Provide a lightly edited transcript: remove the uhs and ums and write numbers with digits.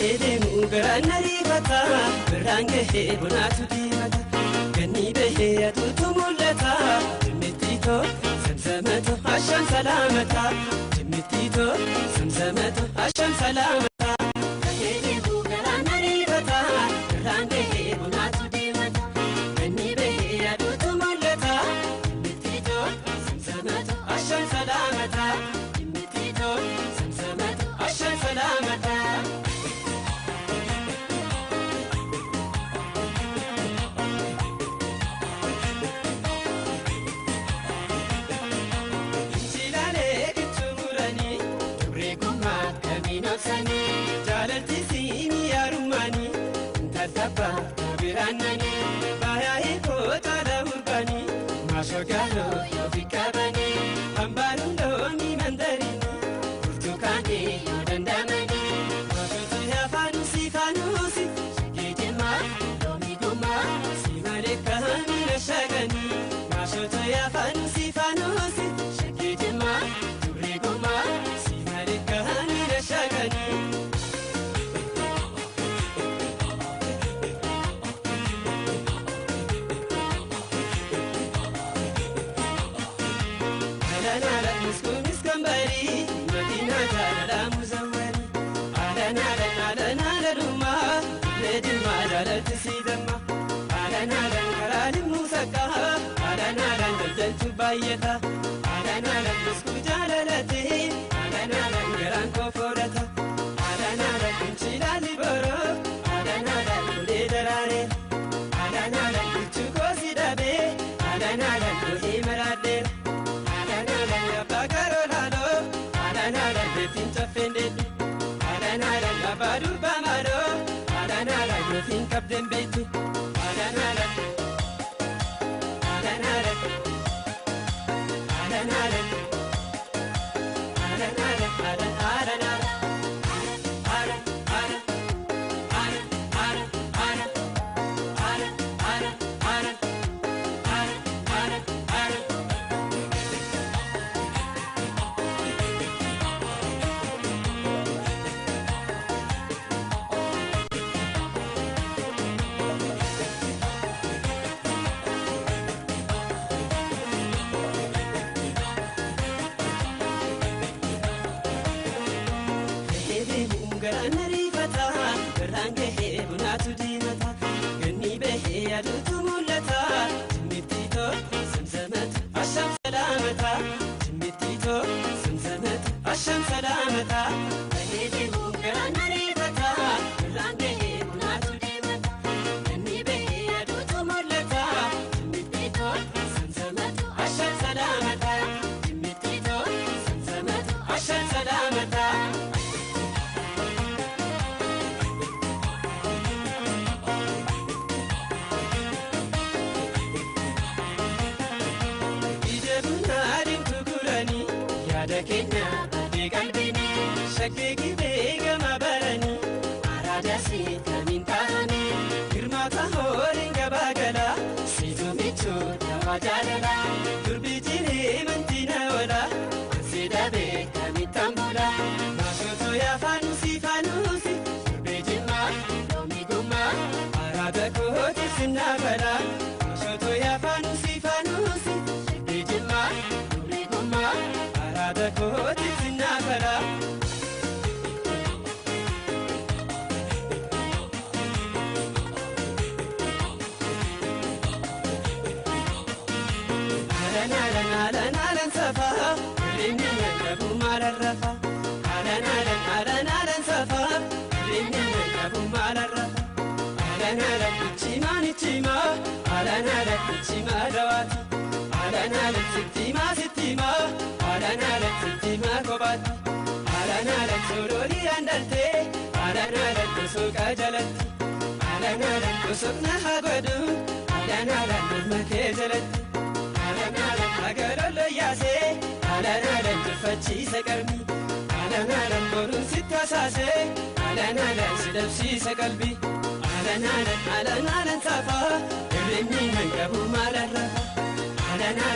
Edemu garana rifata Berange bonatu dimata Gani behe atutu mulata Jimitito Samsamato Asham salamata Jimitito Samsamato Asham salamata Edemu garana rifata Berange bonatu dimata Gani behe atutu mulata Jimitito Samsamato Asham salamata Jimitito Samsamato Asham salamata Jalati sini arumani Tadapa biranani Baya iko tada urbani Masogalo yofikabani Ambarundo ni mandarini Urtukani yodandamani Masotu ya fanusi Shigijima lomi guma Simaleka mina shagani Masotu ya fanusi Shigijima turi guma Simaleka mina shagani Miskambari, Madina Jala Muzawari, Alana Ruma, Lady Madala Tisidama, Alana Karali Musaka, Alana Deltu Bayeta, Alana Muskujala Lati, Alana Garanco Forata, Alana Kunchila Liboro, Alana Kulidarare, Alana Kuchukosi Dabe, Alana Kuhimarade. Alana befinta fended Alana badu bamado Alana grofin kapten beitu Alana Garana rifata Berange bonatu dimata Gani behe adutu mulata Jimitito Samsamat Asham salamata Jimitito Samsamat Asham salamata Edemu garana rifata Berange bonatu dimata Gani behe adutu mulata Jimitito Samsamat Asham salamata Jimitito Samsamat Asham salamata Kenya begalbini shakki begama barani arada sita mintani girmata horin gabagala situ michu tawajalala turbitini mantina wala sida be kamitambula masoto ya fanusi turbijima lomi guma arada kohoti sinabala masoto ya fanusi turbijima lomi guma Arada kohoti sinabala Alana safa Rini yakabu mararrafa Alana safa Rini yakabu mararrafa Alana kuchima Alana kuchima dawati Alana sittima Alana sittima kobati Alana sorori andalte Alana kusuka jalati Alana kusukna hagadu Alana make jalati Alana agarolo yase Alana tufachi sakarmi Alana borun sitta sase Alana sidapsi sakalbi Alana safa Rini mangabu mararrafa Alana